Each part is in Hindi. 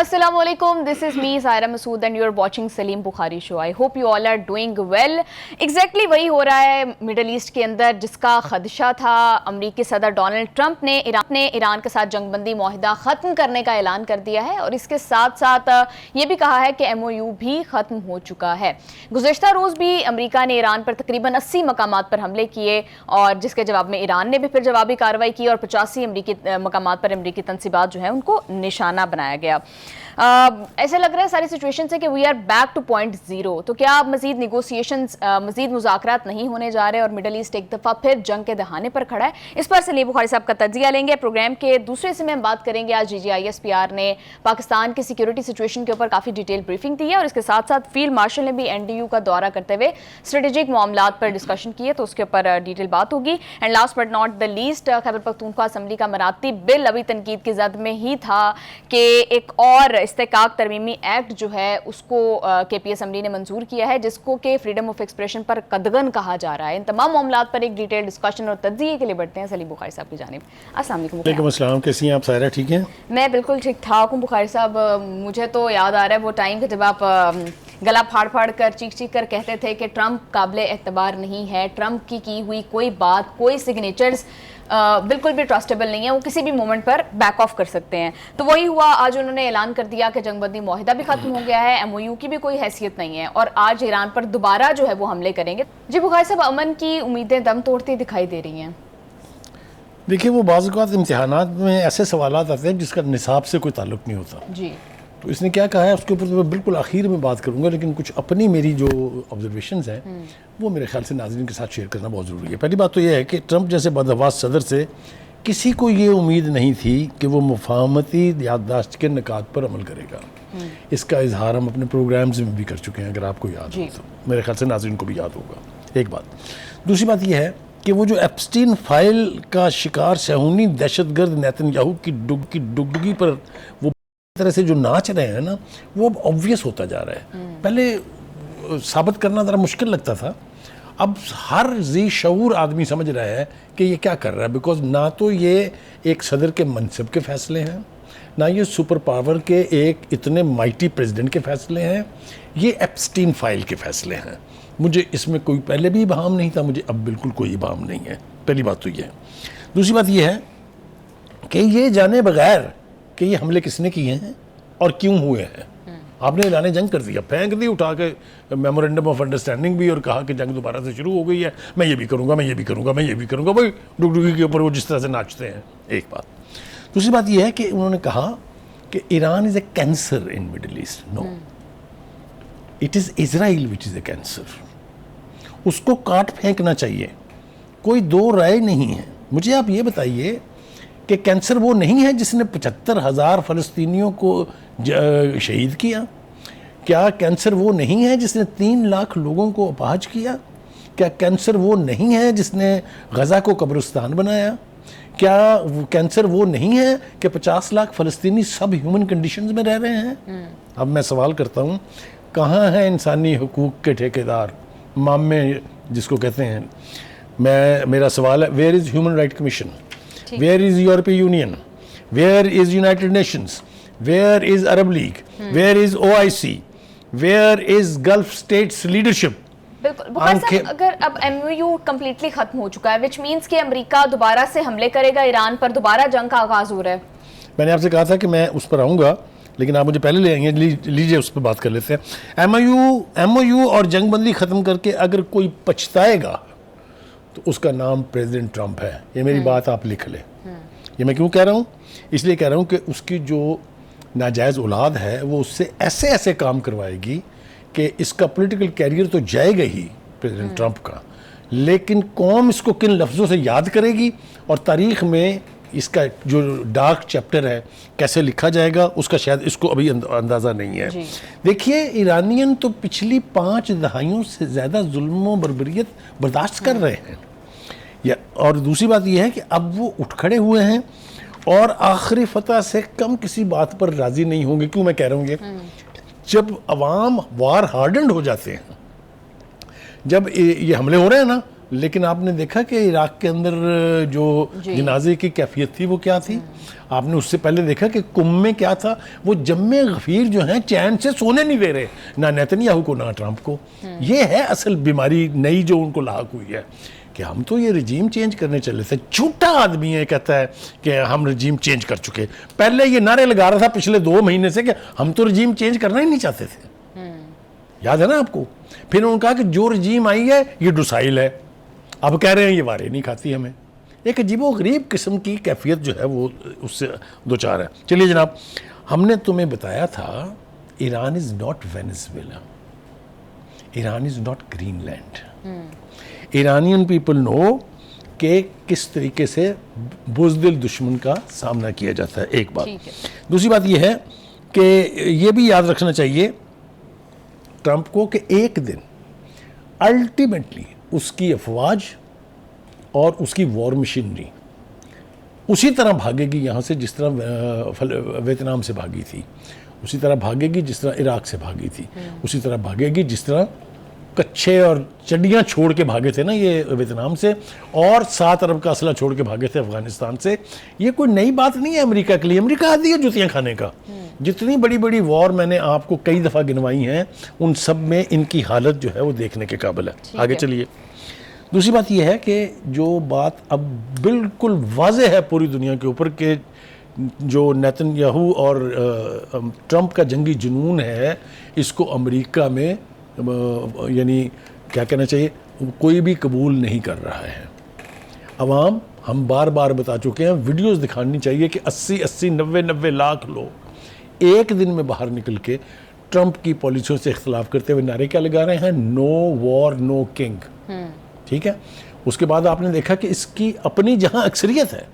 Assalamualaikum, this is me Zaira Masood and you are watching Salim Bukhari show. I hope you all are doing well. Exactly वही हो रहा है मिडल ईस्ट के अंदर जिसका खदशा था. अमरीकी सदर डोनाल्ड ट्रंप ने ईरान के साथ जंगबंदी मुआहिदा ख़त्म करने का ऐलान कर दिया है और इसके साथ साथ ये भी कहा है कि MOU भी ख़त्म हो चुका है. गुज़श्ता रोज़ भी अमरीका ने ईरान पर तकरीबन 80 मकामात पर हमले किए और जिसके जवाब में ईरान ने भी फिर जवाबी कार्रवाई की और 85 अमरीकी मकामात पर अमरीकी तनसीबात जो है उनको निशाना बनाया गया. ऐसे लग रहा है सारी सिचुएशन से कि we are back to point zero. तो क्या मजीद निगोसिएशंस मजीद मुज़ाकरात नहीं होने जा रहे और मिडल ईस्ट एक दफ़ा फिर जंग के दहाने पर खड़ा है? इस पर सलीम बुखारी साहब का तज्जिया लेंगे. प्रोग्राम के दूसरे हिस्से में हम बात करेंगे. आज GGISPR ने पाकिस्तान की सिक्योरिटी सिचुएशन के ऊपर काफ़ी डिटेल ब्रीफिंग दी है और इसके साथ साथ फील्ड मार्शल ने भी NDU का दौरा करते हुए स्ट्रेटेजिक मामलात पर डिस्कशन किए, तो उसके ऊपर डिटेल बात होगी. And last but not the least, Khyber Pakhtunkhwa assembly का मराती बिल अभी तनकीद की जद में ही था कि एक और इस्तेकाक तरमीमी एक्ट जो है उसको KP असम्बली ने मंजूर किया है जिसको कि फ्रीडम ऑफ एक्सप्रेशन पर कदगन कहा जा रहा है. इन तमाम मामलात पर एक डिटेल डिस्कशन और तज्जिए के लिए बढ़ते हैं सलीम बुखारी साहब की जानिब. अस्सलाम वालेकुम. कैसी हैं आप सायरा? ठीक हैं? मैं बिल्कुल ठीक ठाक हूँ बुखारी साहब. मुझे तो याद आ रहा है वो टाइम कि जब आप गला फाड़ फाड़ कर चीख चीख कर कहते थे कि ट्रंप काबिले एतबार नहीं है, ट्रंप की हुई कोई बात, कोई सिग्नेचर्स बिल्कुल भी ट्रस्टेबल नहीं है, वो किसी भी मोमेंट पर बैक ऑफ कर सकते हैं. तो वही हुआ. आज उन्होंने ऐलान कर दिया कि जंगबंदी मुआहिदा भी खत्म हो गया है, MOU की भी कोई हैसियत नहीं है और आज ईरान पर दोबारा जो है वो हमले करेंगे. जी बुखारी साहब, अमन की उम्मीदें दम तोड़ती दिखाई दे रही हैं. देखिए, वो बाज़ औक़ात इम्तिहानात में ऐसे सवालात आते हैं जिसका निसाब से कोई ताल्लुक़ नहीं होता जी. तो इसने क्या कहा है उसके ऊपर तो मैं बिल्कुल आखिर में बात करूंगा, लेकिन कुछ अपनी मेरी जो ऑब्जर्वेशंस हैं वो मेरे ख्याल से नाज़रीन के साथ शेयर करना बहुत ज़रूरी है. पहली बात तो ये है कि ट्रंप जैसे बदहवास सदर से किसी को ये उम्मीद नहीं थी कि वो मुफाहमती याददाश्त के निकात पर अमल करेगा. इसका इजहार हम अपने प्रोग्राम्स में भी कर चुके हैं, अगर आपको याद हो तो. मेरे ख्याल से नाज़रीन को भी याद होगा. एक बात. दूसरी बात यह है कि वो जो एप्स्टीन फाइल का शिकार शहूनी दहशतगर्द नेतन्याहू की डुगडुगी पर वो तरह से जो नाच रहे हैं ना, वो अब ऑब्वियस होता जा रहा है. पहले साबित करना ज़रा मुश्किल लगता था, अब हर जी शऊर आदमी समझ रहा है कि ये क्या कर रहा है. बिकॉज ना तो ये एक सदर के मनसब के फ़ैसले हैं, ना ये सुपर पावर के एक इतने माइटी प्रेसिडेंट के फ़ैसले हैं, ये एप्स्टीन फाइल के फ़ैसले हैं. मुझे इसमें कोई पहले भी इबाम नहीं था, मुझे अब बिल्कुल कोई इबाम नहीं है. पहली बात तो ये है. दूसरी बात ये है कि ये जाने बगैर कि ये हमले किसने किए हैं और क्यों हुए हैं, आपने ऐलान जंग कर दिया, फेंक दी उठा के मेमोरेंडम ऑफ अंडरस्टैंडिंग भी, और कहा कि जंग दोबारा से शुरू हो गई है, मैं ये भी करूँगा, मैं ये भी करूँगा, मैं ये भी करूँगा. भाई डुगडुगी के ऊपर वो जिस तरह से नाचते हैं. एक बात. दूसरी बात ये है कि उन्होंने कहा कि Iran is a cancer in middle east. No, it is Israel which is a cancer. उसको काट फेंकना चाहिए, कोई दो राय नहीं है. मुझे आप ये बताइए कि कैंसर वो नहीं है जिसने 75,000 फ़लस्तीनियों को शहीद किया? क्या कैंसर वो नहीं है जिसने 3 लाख लोगों को अपाहज किया? क्या कैंसर वो नहीं है जिसने गज़ा को कब्रिस्तान बनाया? क्या कैंसर वो नहीं है कि 50 लाख फ़लस्तीनी सब ह्यूमन कंडीशंस में रह रहे हैं? अब मैं सवाल करता हूँ, कहाँ हैं इंसानी हुकूक के ठेकेदार, मामे जिसको कहते हैं? मेरा सवाल है, where is human right commission? Where is European Union? Where is United Nations? Where is Arab League? Where is OIC? Where is Gulf States leadership? बिल्कुल बुखारी साहब, अगर अब MOU कम्प्लीटली खत्म हो चुका है, विच मीन्स कि अमेरिका दोबारा से हमले करेगा ईरान पर, दोबारा जंग का आगाज हो रहा है. मैंने आपसे कहा था कि मैं उस पर आऊँगा, लेकिन आप मुझे पहले ले आएंगे. लीजिए उस पर बात कर लेते हैं. MOU और जंगबंदी ख़त्म करके अगर कोई पछताएगा तो उसका नाम प्रेसिडेंट ट्रंप है. ये मेरी बात आप लिख लें. ये मैं क्यों कह रहा हूँ? इसलिए कह रहा हूँ कि उसकी जो नाजायज़ औलाद है वो उससे ऐसे ऐसे काम करवाएगी कि इसका पॉलिटिकल कैरियर तो जाएगा ही प्रेसिडेंट ट्रंप का, लेकिन कौम इसको किन लफ्ज़ों से याद करेगी और तारीख़ में इसका जो डार्क चैप्टर है कैसे लिखा जाएगा उसका शायद इसको अभी अंदाज़ा नहीं है. देखिए, ईरानियन तो पिछली 5 दहाइयों से ज़्यादा जुल्म व बर्बरियत बर्दाश्त कर रहे हैं. और दूसरी बात यह है कि अब वो उठ खड़े हुए हैं और आखिरी फतह से कम किसी बात पर राज़ी नहीं होंगे. क्यों मैं कह रहा हूँ ये? जब अवाम वार हार्डन्ड हो जाते हैं, जब ये हमले हो रहे हैं ना, लेकिन आपने देखा कि इराक के अंदर जो जनाजे की कैफियत थी वो क्या थी। आपने उससे पहले देखा कि कुम में क्या था। वो जम्मे गफीर जो हैं चैन से सोने नहीं दे रहे, ना नेतन्याहू को ना ट्रंप को। ये है असल बीमारी नई जो उनको लाक हुई है कि हम तो ये रजीम चेंज करने चले थे। झूठा आदमी है कहता है कि हम रजीम चेंज कर चुके। पहले ये नारे लगा रहा था पिछले 2 महीने से कि हम तो रजीम चेंज करना ही नहीं चाहते थे, याद है ना आपको। फिर उन्होंने कहा कि जो रजीम आई है ये डुसाइल है, अब कह रहे हैं ये वारे नहीं खाती हमें। एक अजीबो गरीब किस्म की कैफियत जो है वो उससे दो चार है। चलिए जनाब, हमने तुम्हें बताया था Iran is not Venezuela, Iran is not Greenland. Iranian people know कि किस तरीके से बुज़दिल दुश्मन का सामना किया जाता है, एक बात। दूसरी बात यह है कि ये भी याद रखना चाहिए ट्रंप को कि एक दिन अल्टीमेटली उसकी अफवाज और उसकी वॉर मशीनरी उसी तरह भागेगी यहाँ से जिस तरह वियतनाम से भागी थी, उसी तरह भागेगी जिस तरह इराक से भागी थी, उसी तरह भागेगी जिस तरह कच्छे और चड्डियाँ छोड़ के भागे थे ना ये वियतनाम से, और 7 अरब का असला छोड़ के भागे थे अफगानिस्तान से। ये कोई नई बात नहीं है अमेरिका के लिए। अमेरिका आती है जुतियाँ खाने का। जितनी बड़ी बड़ी वॉर मैंने आपको कई दफ़ा गिनवाई हैं, उन सब में इनकी हालत जो है वो देखने के काबिल है। आगे चलिए। दूसरी बात यह है कि जो बात अब बिल्कुल वाज़ेह है पूरी दुनिया के ऊपर कि जो नेतन्याहू और ट्रंप का जंगी जुनून है, इसको अमेरिका में यानी क्या कहना चाहिए, कोई भी कबूल नहीं कर रहा है। अवाम, हम बार बार बता चुके हैं, वीडियोस दिखानी चाहिए कि 80-80, 90-90 लाख लोग एक दिन में बाहर निकल के ट्रंप की पॉलिसियों से इख्तलाफ करते हुए नारे क्या लगा रहे हैं, नो वॉर नो किंग। ठीक है। उसके बाद आपने देखा कि इसकी अपनी जहां अक्सरियत है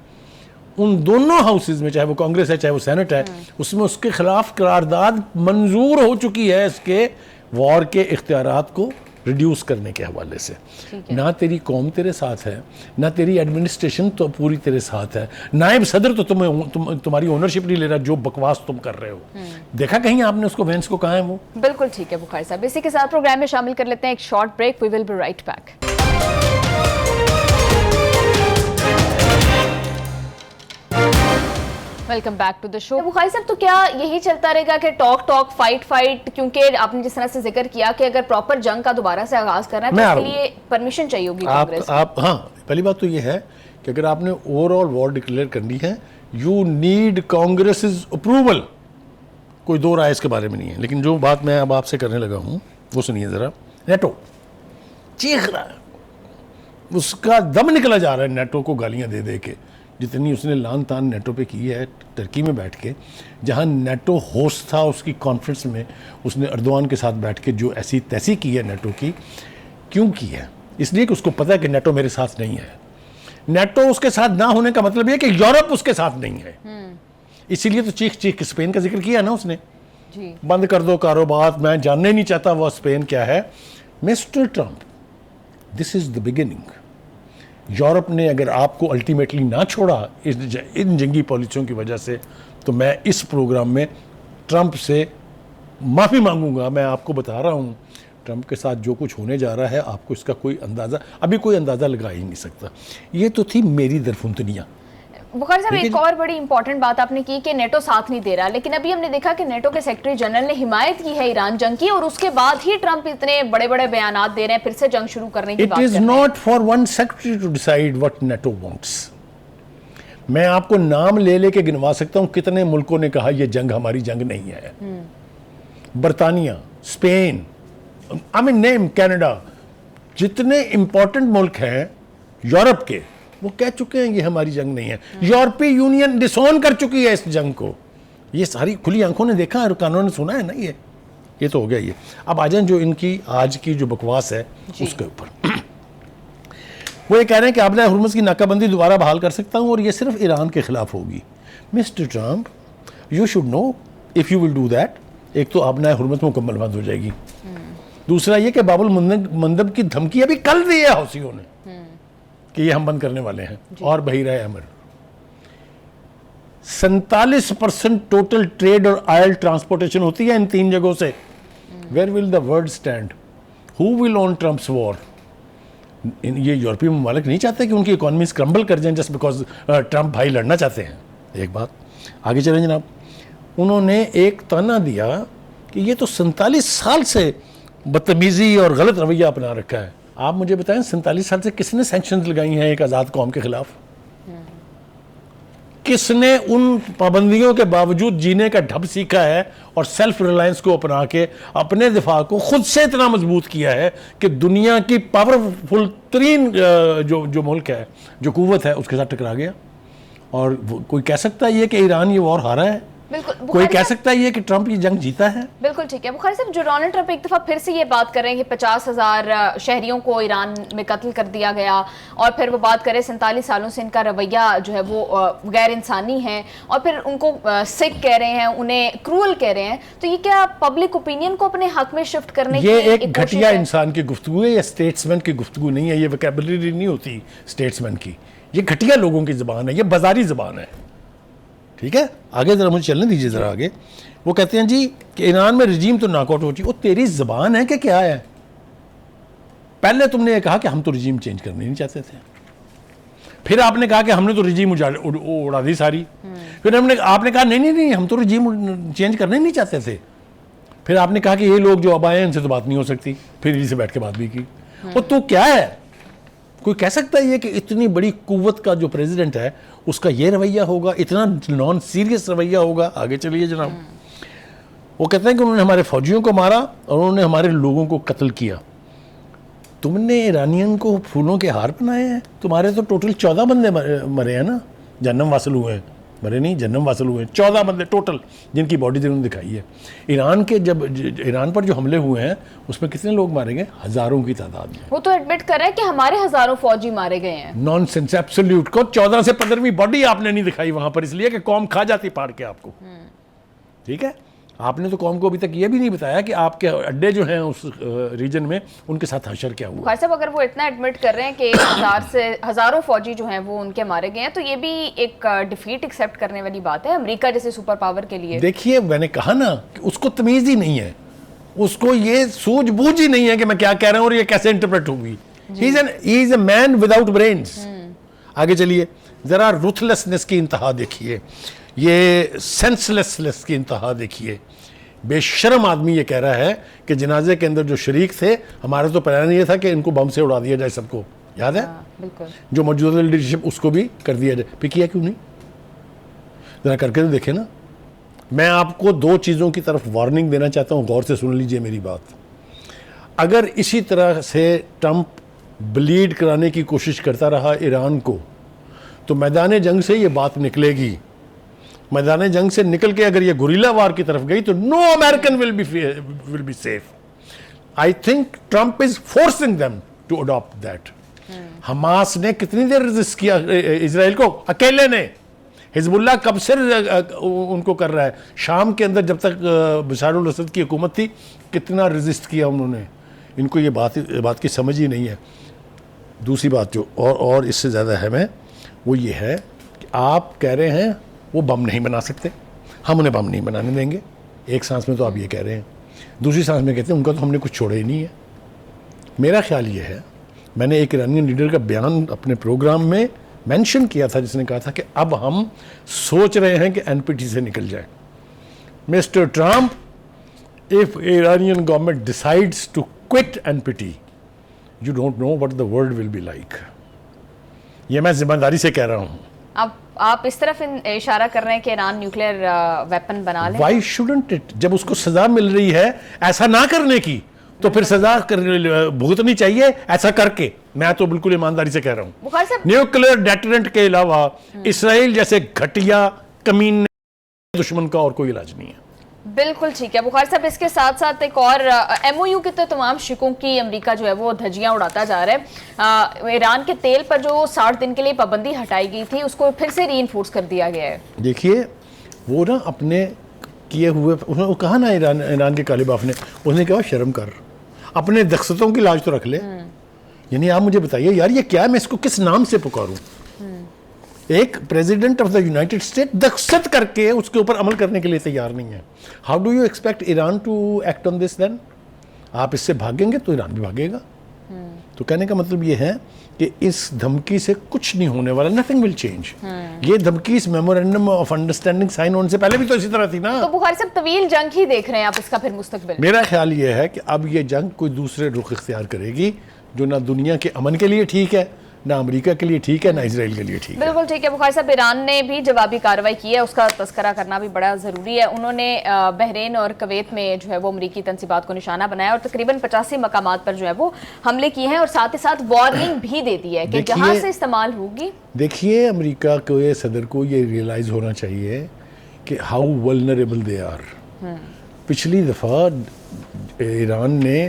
उन दोनों हाउसेज में, चाहे वो कांग्रेस है चाहे वो सेनेट है, उसमें उसके खिलाफ करारदाद मंजूर हो चुकी है इसके वॉर के इख्तियारात को रिड्यूस करने के हवाले से। ना तेरी कौम तेरे साथ है, ना तेरी एडमिनिस्ट्रेशन तो पूरी तेरे साथ है, नायब सदर तो तुम्हारी ओनरशिप नहीं ले रहा जो बकवास तुम कर रहे हो। देखा कहीं आपने उसको वेंस को कहा है वो? बिल्कुल ठीक है बुखारी साहब। इसी के साथ प्रोग्राम में शामिल कर लेते हैं एक short break. We will be right back. Welcome back to the show. Bukhari sahab, तो क्या यही चलता रहेगा कि टॉक फाइट फाइट, क्योंकि आपने जिस तरह से जिक्र किया कि अगर प्रॉपर जंग का दोबारा से आगाज करना है तो इसके लिए परमिशन चाहिए होगी कांग्रेस। आप हाँ, पहली बात तो ये है कि अगर आपने ओवरऑल वॉर डिक्लेयर करनी है, यू नीड कांग्रेस अप्रूवल। कोई दो राय इसके बारे में नहीं है। लेकिन जो बात मैं अब आपसे करने लगा हूँ वो सुनिए ज़रा। नेटो चीख रहा है, उसका दम निकला जा रहा है नेटो को गालियाँ दे दे के। जितनी उसने लान तान नेटो पे की है टर्की में बैठ के, जहाँ नेटो होस्ट था उसकी कॉन्फ्रेंस में उसने अर्दवान के साथ बैठ के जो ऐसी तैसी की है नेटो की। क्यों की है? इसलिए कि उसको पता है कि नेटो मेरे साथ नहीं है। नेटो उसके साथ ना होने का मतलब ये कि यूरोप उसके साथ नहीं है। इसीलिए तो चीख चीख के स्पेन का जिक्र किया ना उसने जी। बंद कर दो कारोबार, मैं जानने नहीं चाहता वो स्पेन क्या है। Mister Trump, this is the beginning. Europe ने अगर आपको अल्टीमेटली ना छोड़ा इन जंगी पॉलिसियों की वजह से, तो मैं इस प्रोग्राम में ट्रंप से माफ़ी मांगूंगा। मैं आपको बता रहा हूँ ट्रंप के साथ जो कुछ होने जा रहा है, आपको इसका कोई अंदाज़ा, अभी कोई अंदाज़ा लगा ही नहीं सकता। ये तो थी मेरी दरफुंतनियाँ। बुखारी साहब, एक और बड़ी इंपॉर्टेंट बात आपने की कि नेटो साथ नहीं दे रहा, लेकिन अभी हमने देखा कि नेटो के सेक्रेटरी जनरल ने हिमायत की है ईरान जंग की, और उसके बाद ही ट्रंप इतने बड़े बड़े बयानात दे रहे हैं फिर से जंग शुरू करने की बात कर रहे हैं। It is not for one secretary to decide what NATO wants. मैं आपको नाम ले लेके गिनवा सकता हूं कितने मुल्कों ने कहा यह जंग हमारी जंग नहीं है। बर्तानिया, Spain, I mean name, Canada, जितने इंपॉर्टेंट मुल्क हैं यूरोप के, वो कह चुके हैं ये हमारी जंग नहीं है। यूरोपीय यूनियन डिसोन कर चुकी है इस जंग को। ये सारी खुली आंखों ने देखा है, कानून ने सुना है ना। ये तो हो गया। ये अब आ जाए जो इनकी आज की जो बकवास है उसके ऊपर। वो ये कह रहे हैं कि आबदा हुर्मुज़ की नाकाबंदी दोबारा बहाल कर सकता हूं और ये सिर्फ ईरान के खिलाफ होगी। Mister Trump, you should know if you will do that, एक तो आबदा हुर्मुज़ मुकम्मल बंद हो जाएगी। दूसरा ये कि बाबुल मंदब की धमकी अभी कल दी है हौसियों ने कि ये हम बंद करने वाले हैं, और बहीरा अमर। 47% टोटल ट्रेड और ऑयल ट्रांसपोर्टेशन होती है इन 3 जगहों से। Where will the world stand? Who will own Trump's war? ये यूरोपीय ममालिक नहीं चाहते कि उनकी इकॉनमीज क्रम्बल कर जाएं जस्ट बिकॉज ट्रंप भाई लड़ना चाहते हैं। एक बात आगे चलें जनाब, उन्होंने एक ताना दिया कि ये तो 47 साल से बदतमीज़ी और गलत रवैया अपना रखा है। आप मुझे बताएं 47 साल से किसने सैंक्शंस लगाई हैं एक आज़ाद कौम के खिलाफ? किसने उन पाबंदियों के बावजूद जीने का ढब सीखा है और सेल्फ रिलायंस को अपना के अपने दिफा को खुद से इतना मजबूत किया है कि दुनिया की पावरफुल तरीन जो मुल्क है, जो कुव्वत है, उसके साथ टकरा गया? और कोई कह सकता है ये कि ईरान ये वॉर हारा है? बिल्कुल। कोई कह सकता है ये कि ट्रंप ये जंग जीता है? बिल्कुल ठीक है बुखारी साहब, जो डोनाल्ड ट्रंप एक दफ़ा फिर से ये बात कर रहे हैं कि 50,000 शहरियों को ईरान में कत्ल कर दिया गया, और फिर वो बात करें 47 सालों से इनका रवैया जो है वो गैर इंसानी है, और फिर उनको सिक कह रहे हैं, उन्हें क्रूअल कह रहे हैं, तो ये क्या पब्लिक ओपिनियन को अपने हक में शिफ्ट करने ये की एक घटिया इंसान की गुफ्तगू है, या स्टेट्समैन की गुफ्तगू नहीं है, ये वोकैबुलरी नहीं होती स्टेट्समैन की, ये घटिया लोगों की ज़बान है, ये बाजारी ज़बान है। ठीक है, आगे ज़रा मुझे चलने दीजिए ज़रा आगे। वो कहते हैं जी कि ईरान में रजीम तो नाकआउट हो चुकी। वो तेरी ज़बान है कि क्या है? पहले तुमने ये कहा कि हम तो रजीम चेंज करना नहीं चाहते थे, फिर आपने कहा कि हमने तो रजीम उड़ा दी सारी, फिर आपने कहा नहीं हम तो रजीम चेंज करना नहीं चाहते थे, फिर आपने कहा कि ये लोग जो अब आए हैं इनसे तो बात नहीं हो सकती, फिर इसी से बैठ के बात भी की। और तो क्या है, कोई कह सकता है ये कि इतनी बड़ी कुव्वत का जो प्रेसिडेंट है उसका ये रवैया होगा, इतना नॉन सीरियस रवैया होगा? आगे चलिए जनाब। वो कहते हैं कि उन्होंने हमारे फौजियों को मारा और उन्होंने हमारे लोगों को कत्ल किया। तुमने ईरानियन को फूलों के हार बनाए हैं? तुम्हारे तो टोटल 14 बंदे मरे हैं ना, जन्नम वासिल हुए हैं, मरे नहीं, जन्नम वासिल हुए हैं 14 बंदे टोटल, जिनकी बॉडी जिन्होंने दिखाई है। ईरान के जब ईरान पर जो हमले हुए हैं उसमें कितने लोग मारे गए? हज़ारों की तादाद में। वो तो एडमिट कर रहे हैं कि हमारे हज़ारों फौजी मारे गए हैं। Nonsense, absolute. को 14 से 15वीं बॉडी आपने नहीं दिखाई वहां पर, इसलिए कि कौम खा जाती पाड़ के आपको। ठीक है, आपने तो कौम को अभी तक ये भी नहीं बताया कि आपके अड्डे जो हैं उस रीजन में उनके साथ हशर क्या हुआ। भाई साहब, अगर वो इतना एडमिट कर रहे हैं कि 1000 से हज़ारों फौजी जो हैं वो उनके मारे गए हैं, तो ये भी एक डिफीट एक्सेप्ट करने वाली बात है अमेरिका जैसे सुपर पावर के लिए। देखिए, मैंने कहा ना कि उसको तमीज़ ही नहीं है, उसको ये सूझबूझ ही नहीं है कि मैं क्या कह रहा हूँ और ये कैसे इंटरप्रेट होगी। He is a man without brains. आगे चलिए, ज़रा रुथलेसनेस की इंतहा देखिए, ये सेंसलेसनेस की इंतहा देखिए। बेशर्म आदमी ये कह रहा है कि जनाजे के अंदर जो शरीक थे, हमारा तो प्लान ये था कि इनको बम से उड़ा दिया जाए सबको, याद है? बिल्कुल। जो मौजूदा लीडरशिप उसको भी कर दिया जाए, फिर किया क्यों नहीं? ज़रा करके तो देखें ना। मैं आपको 2 चीज़ों की तरफ वार्निंग देना चाहता हूँ, गौर से सुन लीजिए मेरी बात। अगर इसी तरह से ट्रंप ब्लीड कराने की कोशिश करता रहा ईरान को, तो मैदान जंग से ये बात निकलेगी। मैदान जंग से निकल के अगर ये गुरिल्ला वार की तरफ गई तो no American will be safe. I think Trump is forcing them to adopt that. Hamas ने कितनी देर रेजिस्ट किया इजराइल को? अकेले ने। हिजबुल्लाह कब से उनको कर रहा है? शाम के अंदर जब तक बशारुल असद की हुकूमत थी, कितना रेजिस्ट किया उन्होंने। इनको ये बात की समझ ही नहीं है। दूसरी बात जो और इससे ज़्यादा अहम है वो ये है कि आप कह रहे हैं वो बम नहीं बना सकते, हम उन्हें बम नहीं बनाने देंगे। एक सांस में तो आप ये कह रहे हैं, दूसरी सांस में कहते हैं उनका तो हमने कुछ छोड़ा ही नहीं है। मेरा ख्याल ये है, मैंने एक ईरानियन लीडर का बयान अपने प्रोग्राम में मेंशन किया था जिसने कहा था कि अब हम सोच रहे हैं कि एनपीटी से निकल जाए। Mister Trump, if Iranian government decides to quit NPT, you don't know what the world will be like. ये मैं जिम्मेदारी से कह रहा हूँ। आप इस तरफ इशारा कर रहे हैं कि ईरान न्यूक्लियर वेपन बना ले। Why shouldn't it? जब उसको सजा मिल रही है ऐसा ना करने की, तो फिर सजा भुगतनी चाहिए ऐसा करके। मैं तो बिल्कुल ईमानदारी से कह रहा हूँ, न्यूक्लियर डेटरेंट के अलावा इसराइल जैसे घटिया कमीने दुश्मन का और कोई इलाज नहीं है। बिल्कुल ठीक है बुखारी साहब। इसके साथ साथ एक और MOU के तो तमाम शिकों की अमेरिका जो है वो धज्जियां उड़ाता जा रहा है। ईरान के तेल पर जो 60 दिन के लिए पाबंदी हटाई गई थी उसको फिर से रीइंफोर्स कर दिया गया है। देखिए, वो ना अपने किए हुए, उसने कहा ना ईरान के कालिबाफ ने, उसने कहा शर्म कर, अपने दक्षतों की लाज तो रख ले। यानी आप मुझे बताइए यार, ये क्या है, मैं इसको किस नाम से पुकारूं? एक president of the United State दक्षत करके उसके ऊपर अमल करने के लिए तैयार नहीं है। How do you expect Iran to act on this then? आप इससे भागेंगे तो ईरान भी भागेगा। तो कहने का मतलब ये है कि इस धमकी से कुछ नहीं होने वाला, नथिंग विल चेंज। ये धमकी इस मेमोरेंडम ऑफ अंडरस्टैंडिंग साइन होने से पहले भी तो इसी तरह थी ना। तो बुखारी साहब तवील जंग ही देख रहे हैं आप इसका फिर मुस्तकबिल? मेरा ख्याल ये है कि अब ये जंग कोई दूसरे रुख इख्तियार करेगी जो ना दुनिया के अमन के लिए ठीक है, ना अमेरिका के लिए ठीक है, ना इसराइल के लिए ठीक है। बिल्कुल ठीक है बुखारी साहब। ईरान ने भी जवाबी कार्रवाई की है, उसका तस्करा करना भी बड़ा ज़रूरी है। उन्होंने बहरीन और कुवैत में जो है वो अमरीकी तंसीबात को निशाना बनाया और तकरीबन 85 मकामात पर जो है वो हमले किए हैं और साथ ही साथ वार्निंग भी दे दी है कि जहाँ से इस्तेमाल होगी। देखिए, अमेरिका के सदर को ये रियलाइज़ होना चाहिए कि हाउ वल्नरेबल दे आर। पिछली दफ़ा ईरान ने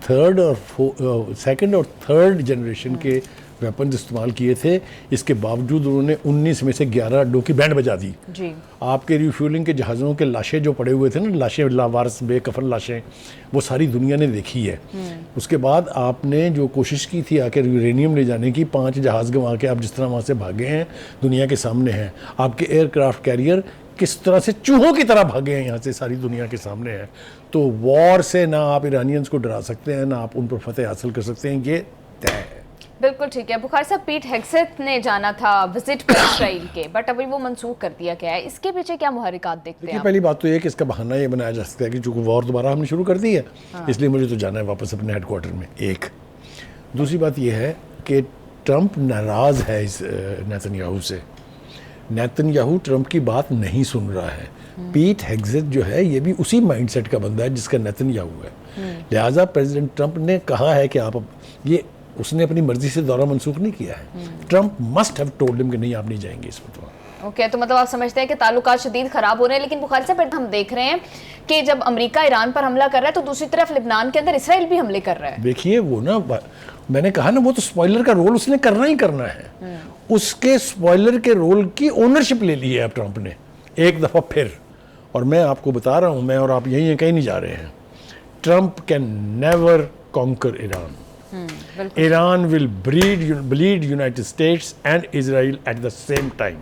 सेकंड और थर्ड जनरेशन के वेपन्स इस्तेमाल किए थे, इसके बावजूद उन्होंने 19 में से 11 अड्डों की बैंड बजा दी। जी। आपके रिफ्यूलिंग के जहाज़ों के लाशें जो पड़े हुए थे ना, लाशें लावारस बेकफन लाशें, वो सारी दुनिया ने देखी है। उसके बाद आपने जो कोशिश की थी आकर यूरेनियम ले जाने की, 5 जहाज़ गंवा के आप जिस तरह वहाँ से भागे हैं दुनिया के सामने हैं। आपके एयरक्राफ्ट कैरियर किस तरह से चूहों की तरह भागे हैं यहाँ से, सारी दुनिया के सामने है। तो वॉर से ना आप ईरानियंस को डरा सकते हैं, ना आप उन पर फतेह हासिल कर सकते हैं, ये तय है। बिल्कुल ठीक है बुखारी साहब। पीट हेग्सेथ ने जाना था विजिट पर इसराइल के, बट अभी वो मनसूख कर दिया गया है। इसके पीछे क्या मुहर्रिकात देखते हैं? पहली बात तो ये कि इसका बहाना ये बनाया जा सकता है कि चूंकि वॉर दोबारा हमने शुरू कर दी है, इसलिए मुझे तो जाना है वापस अपने हेडक्वार्टर में। एक दूसरी बात यह है कि ट्रंप नाराज़ है इस नेतन्याहू से। नेतन्याहू ट्रंप की बात नहीं सुन रहा है। पीट हेग्सेथ जो है ये भी उसी माइंडसेट का बंदा है जिसका नेतन्याहू है। लिहाजा प्रेसिडेंट ट्रंप ने कहा है कि आप ये, उसने अपनी मर्जी से दौरा मंसूख नहीं किया है। Trump must have told him कि नहीं आप नहीं जाएंगे इस वक्त। ओके, तो मतलब आप समझते हैं कि ताल्लुकात शदीद खराब हो रहे हैं। लेकिन बुखारी साहब हम देख रहे हैं कि जब अमेरिका ईरान पर हमला कर रहा है तो दूसरी तरफ लेबनान के अंदर इसराइल भी हमले कर रहा है। देखिए वो ना, मैंने कहा ना, वो तो स्पॉइलर का रोल उसने करना ही करना है। उसके स्पॉइलर के रोल की ओनरशिप ले ली है अब ट्रंप ने एक दफ़ा फिर। और मैं आपको बता रहा हूँ, मैं और आप यहीं कहीं नहीं जा रहे हैं, Trump can never conquer Iran. Iran will bleed United States and Israel at the same time.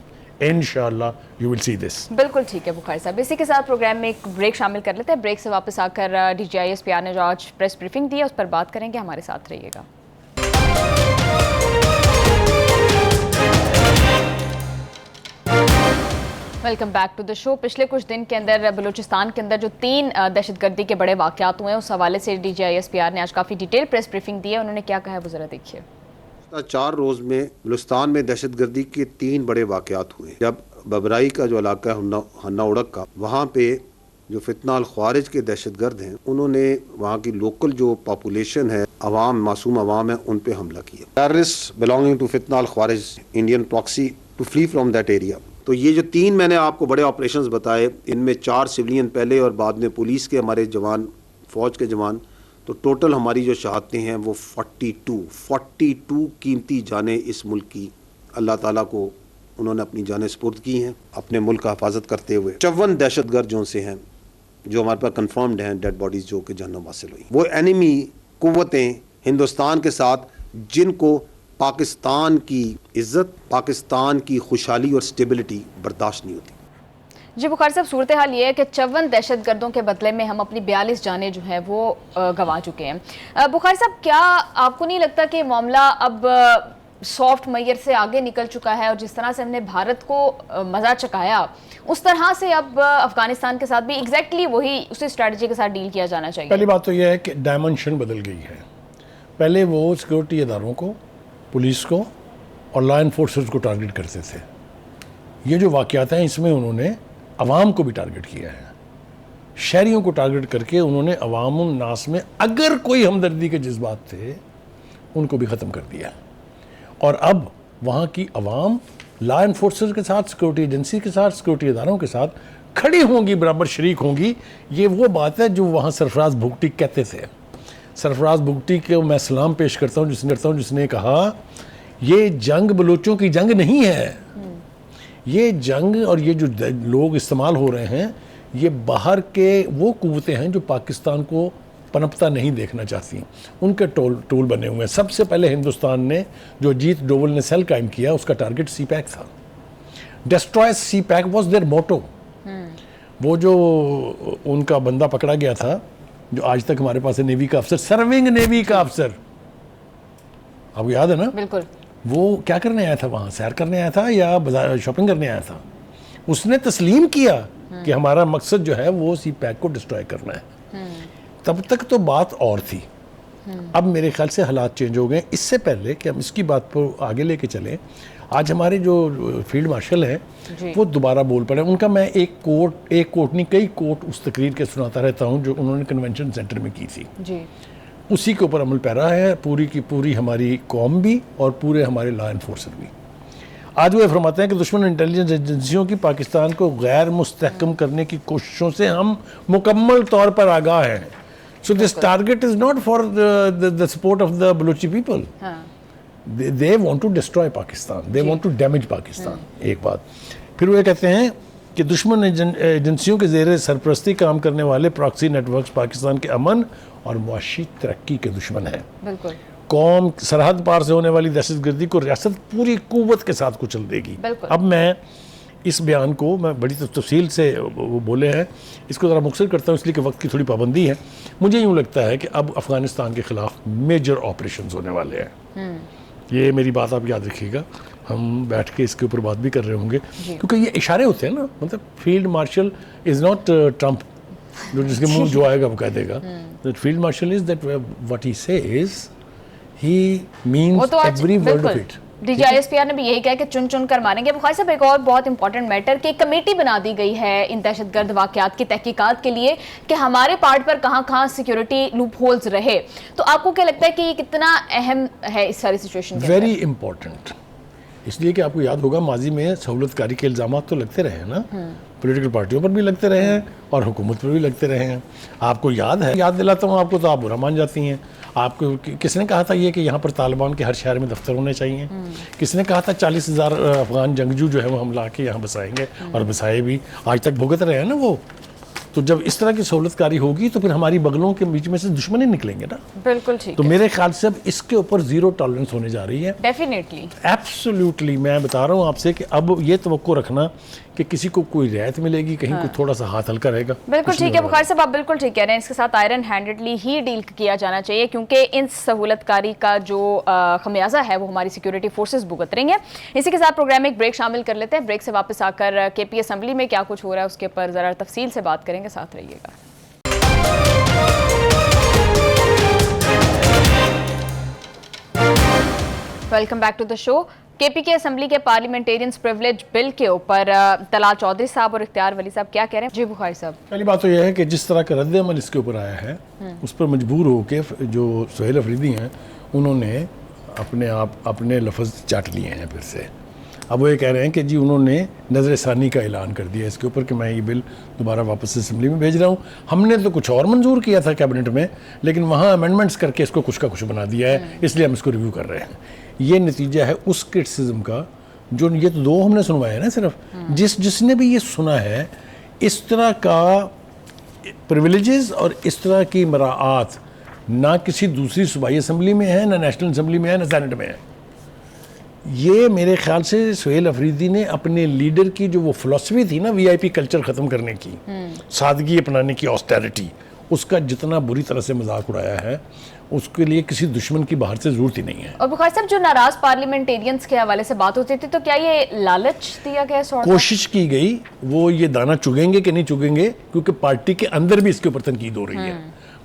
Inshallah, you will see this. बिल्कुल ठीक है बुखारी साहब। इसी के साथ प्रोग्राम में एक ब्रेक शामिल कर लेते हैं। ब्रेक से वापस आकर DGISPR ने जो आज प्रेस ब्रीफिंग दी है उस पर बात करेंगे। हमारे साथ रहिएगा। Welcome back to the show. पिछले कुछ दिन के अंदर बलूचिस्तान के अंदर जो 3 दहशतगर्दी के बड़े वाक़यात हुए हैं, उस हवाले से DGISPR ने आज काफ़ी डिटेल प्रेस ब्रीफिंग दी है। उन्होंने क्या कहा है वो ज़रा देखिए। 4 रोज़ में बलूचिस्तान में दहशतगर्दी के 3 बड़े वाक़यात हुए। जब बबराई का जो इलाका है हन्ना उड़क का, वहाँ पे जो फितना अल ख्वारिज के दहशतगर्द हैं, उन्होंने वहाँ की लोकल जो पॉपुलेशन है, अवाम, मासूम अवाम है, उन पे हमला किया। टेररिस्ट बिलोंगिंग टू फितना अल ख्वारिज Indian proxy to flee from that area. तो ये जो 3 मैंने आपको बड़े ऑपरेशंस बताए, इनमें 4 सिविलियन पहले और बाद में पुलिस के हमारे जवान, फौज के जवान, तो टोटल हमारी जो शहादतें हैं वो 42 कीमती जानें इस मुल्क की अल्लाह ताला को उन्होंने अपनी जानें सुपुर्द की हैं, अपने मुल्क का हिफाजत करते हुए। 54 दहशतगर्द जो से हैं जो हमारे पास कंफर्म्ड हैं, डेड बॉडीज़ जो कि जहन्नुम हासिल हुई। वो एनिमी कुव्वतें हिंदुस्तान के साथ, जिनको पाकिस्तान की इज्जत, पाकिस्तान की खुशहाली और स्टेबिलिटी बर्दाश्त नहीं होती। जी बुखारी साहब, सूरत हाल ये है कि 54 दहशतगर्दों के बदले में हम अपनी 42 जानें जो हैं वो गंवा चुके हैं। बुखारी साहब, क्या आपको नहीं लगता कि मामला अब सॉफ्ट मैयर से आगे निकल चुका है और जिस तरह से हमने भारत को मज़ा चकाया उस तरह से अब अफगानिस्तान के साथ भी एग्जैक्टली वही उसी स्ट्रेटजी के साथ डील किया जाना चाहिए? पहली बात तो यह है कि डायमेंशन बदल गई है। पहले वो सिक्योरिटी इदारों को, पुलिस को और लॉ एनफोर्सर्स को टारगेट करते थे। ये जो वाक़यात हैं इसमें उन्होंने अवाम को भी टारगेट किया है। शहरियों को टारगेट करके उन्होंने अवाम नास में अगर कोई हमदर्दी के जज्बात थे उनको भी ख़त्म कर दिया। और अब वहाँ की अवाम लॉ एनफोर्सर्स के साथ, सिक्योरिटी एजेंसी के साथ, सिक्योरिटी इदारों के साथ खड़ी होंगी, बराबर शरीक होंगी। ये वो बात है जो वहाँ सरफराज भुगटी कहते थे। सरफराज भुगटी को मैं सलाम पेश करता हूँ जिसने कहा ये जंग बलोचों की जंग नहीं है। ये जंग और ये जो लोग इस्तेमाल हो रहे हैं, ये बाहर के वो कुव्वतें हैं जो पाकिस्तान को पनपता नहीं देखना चाहती, उनके टूल बने हुए हैं। सबसे पहले हिंदुस्तान ने, जो अजीत डोवल ने सेल कायम किया, उसका टारगेट सी पैक था। Destroy CPEC was their motto. वो जो उनका बंदा पकड़ा गया था, जो आज तक हमारे पास है, नेवी का अफसर, सर्विंग नेवी का अफसर, आपको याद है ना? बिल्कुल। वो क्या करने आया था वहाँ, सैर करने आया था या बाजार शॉपिंग करने आया था? उसने तस्लीम किया कि हमारा मकसद जो है वो सी पैक को डिस्ट्रॉय करना है। तब तक तो बात और थी। अब मेरे ख्याल से हालात चेंज हो गए। इससे पहले कि हम इसकी बात को आगे लेके चलें, आज हमारे जो फील्ड मार्शल हैं वो दोबारा बोल पड़े। उनका मैं एक कोट नहीं कई कोट उस तकरीर के सुनाता रहता हूँ जो उन्होंने कन्वेंशन सेंटर में की थी जी। उसी के ऊपर अमल पैरा है पूरी की पूरी हमारी कौम भी और पूरे हमारे लॉ एनफोर्सर भी। आज वो ये फरमाते हैं कि दुश्मन इंटेलिजेंस एजेंसियों की पाकिस्तान को गैर मुस्तहकम करने की कोशिशों से हम मुकम्मल तौर पर आगाह हैं। So this target is not for the support of the Baluchi people. They want to destroy Pakistan, they want to damage Pakistan. एक बात फिर वो ये कहते हैं कि दुश्मन एजेंसियों के ज़ेर सरपरस्ती काम करने वाले प्रॉक्सी नेटवर्क्स पाकिस्तान के अमन और मुआशी तरक्की के दुश्मन हैं। बिल्कुल। कौम सरहद पार से होने वाली दहशतगर्दी को रियासत पूरी कुव्वत के साथ कुचल देगी। अब मैं इस बयान को मैं बड़ी तफसील से वो बोले हैं, इसको ज़रा मुख्तर करता हूँ इसलिए कि वक्त की थोड़ी पाबंदी है। मुझे यूँ लगता है कि अब अफ़गानिस्तान के ख़िलाफ़ मेजर ऑपरेशंस होने वाले हैं। ये मेरी बात आप याद रखिएगा, हम बैठ के इसके ऊपर बात भी कर रहे होंगे क्योंकि ये इशारे होते हैं ना। मतलब field marshal is not Trump जो जिसके मुंह जो आएगा वो कह देगा। Field marshal is that what he says he means every word of it. DGISPR ने भी यही कहा कि चुन चुन कर मारेंगे। बुखारी साहब, एक और बहुत इंपॉर्टेंट मैटर कि कमेटी बना दी गई है इन दहशतगर्द वाकयात की तहकीकात के लिए कि हमारे पार्ट पर कहाँ कहाँ सिक्योरिटी लूप होल्स रहे। तो आपको क्या लगता है कि ये कितना अहम है इस सारी सिचुएशन के? वेरी इंपॉर्टेंट, इसलिए कि आपको याद होगा माजी में सहूलतकारी के इल्ज़ाम तो लगते रहे हैं ना, पॉलिटिकल पार्टियों पर भी लगते रहे हैं और हुकूमत पर भी लगते रहे हैं। आपको याद है, याद दिलाता हूँ आपको तो आप बुरा मान जाती हैं। आपको किसने कहा था ये कि यहाँ पर तालिबान के हर शहर में दफ्तर होने चाहिए? किसने कहा था 40,000 अफगान जंगजू जो है वो हम ला के यहाँ बसाएंगे? और बसाए भी, आज तक भुगत रहे हैं ना वो। तो जब इस तरह की सहूलतकारी होगी तो फिर हमारी बगलों के बीच में से दुश्मनी निकलेंगे ना। बिल्कुल ठीक। तो मेरे ख्याल से अब इसके ऊपर जीरो टॉलरेंस होने जा रही है। Definitely, absolutely. मैं बता रहा हूँ आपसे कि अब ये तवक्को रखना कि किसी को कोई रियायत मिलेगी, कहीं को थोड़ा सा हाथ हल्का रहेगा। बिल्कुल ठीक है बुखारी साहब, आप बिल्कुल ठीक कह रहे हैं। इसके साथ आयरन हैंडेडली ही डील किया जाना चाहिए क्योंकि इन सहूलतकारी का जो खमियाजा है वो हमारी सिक्योरिटी फोर्सेस भुगत रही हैं। इसी के साथ प्रोग्राम में एक ब्रेक शामिल कर लेते हैं। ब्रेक से वापस आकर KP असम्बली में क्या कुछ हो रहा है उसके ऊपर ज़रा तफसील से बात करेंगे। साथ रहिएगा। Welcome back to the show. KP के असम्बली के पार्लियामेंटेरियंस प्रिविलेज बिल के ऊपर तलाल चौधरी साहब और इख्तियार वली साहब क्या कह रहे हैं? जी बुखारी साहब, पहली बात तो यह है कि जिस तरह का रद्द अमल इसके ऊपर आया है उस पर मजबूर होकर जो सुहेल अफरीदी हैं उन्होंने अपने लफ्ज़ चाट लिए हैं फिर से। अब वो ये कह रहे हैं कि जी उन्होंने नज़र सानी का ऐलान कर दिया इसके ऊपर कि मैं ये बिल दोबारा वापस असम्बली में भेज रहा हूँ। हमने तो कुछ और मंजूर किया था कैबिनेट में, लेकिन वहाँ अमेंडमेंट्स करके इसको कुछ का कुछ बना दिया है, इसलिए हम इसको रिव्यू कर रहे हैं। ये नतीजा है उस क्रिटिसिज्म का जो ये तो दो हमने सुनवाया है ना सिर्फ। जिसने भी ये सुना है इस तरह का प्रिविलेजेस और इस तरह की मराआत ना किसी दूसरी सूबाई असम्बली में है, ना नेशनल असम्बली में है, ना सेनेट में है। ये मेरे ख्याल से सुहेल अफरीदी ने अपने लीडर की जो वो फिलॉसफी थी ना VIP कल्चर ख़त्म करने की, सादगी अपनाने की, ऑस्टेरिटी, उसका जितना बुरी तरह से मजाक उड़ाया है उसके लिए किसी दुश्मन की बाहर से ज़रूरत ही नहीं है। और बुखारी साहब, जो नाराज पार्लियामेंटेरियंस के हवाले से बात होती थी तो क्या ये लालच दिया गया? कोशिश की गई वो ये दाना चुगेंगे कि नहीं चुगेंगे, क्योंकि पार्टी के अंदर भी इसके ऊपर तनकीद हो रही है।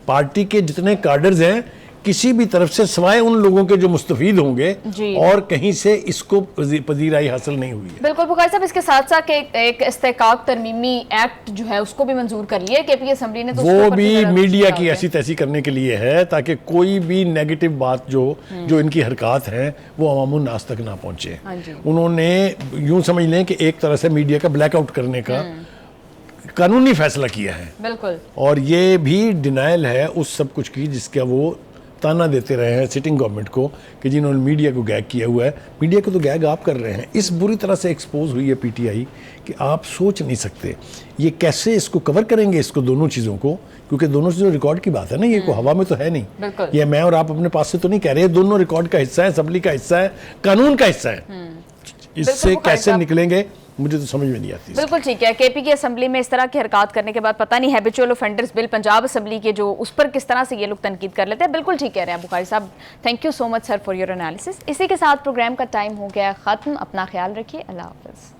पार्टी के जितने कार्डर्स हैं किसी भी तरफ से सिवाय उन लोगों के जो मुस्तफीद होंगे और कहीं से इसको पजीराई हासिल नहीं हुई है। बिल्कुल बुखारी साहब, इसके साथ साथ एक इस्तेहकाक तरमीमी एक्ट जो है उसको भी मंजूर कर लिया KP असम्बली ने। तो वो भी मीडिया की ऐसी तैसी करने के लिए है ताकि कोई भी नेगेटिव बात जो इनकी हरकत हैं वो अवामुन नास तक ना पहुंचे। उन्होंने यूं समझ लें कि एक तरह से मीडिया का ब्लैकआउट करने का कानूनी फैसला किया है। बिल्कुल। और ये भी डिनाइल है उस सब कुछ की जिसका वो ताना देते रहे हैं सिटिंग गवर्नमेंट को कि जिन्होंने मीडिया को गैग किया हुआ है। मीडिया को तो गैग आप कर रहे हैं। इस बुरी तरह से एक्सपोज हुई है PTI कि आप सोच नहीं सकते ये कैसे इसको कवर करेंगे, इसको दोनों चीज़ों को, क्योंकि दोनों चीज़ों रिकॉर्ड की बात है ना, ये को हवा में तो है नहीं। ये मैं और आप अपने पास से तो नहीं कह रहे, दोनों रिकॉर्ड का हिस्सा है, असम्बली का हिस्सा है, कानून का हिस्सा है। इससे बुखारी कैसे साहब। निकलेंगे मुझे तो समझ में नहीं आती। बिल्कुल ठीक है। केपी की असेंबली में इस तरह की हरकत करने के बाद पता नहीं habitual offenders bill Punjab assembly के जो उस पर किस तरह से ये लोग तनकीद कर लेते हैं। बिल्कुल ठीक कह रहे हैं बुखारी साहब। Thank you so much sir for your analysis. इसी के साथ प्रोग्राम का टाइम हो गया ख़त्म। अपना ख्याल रखिए। अल्लाह हाफ़िज़।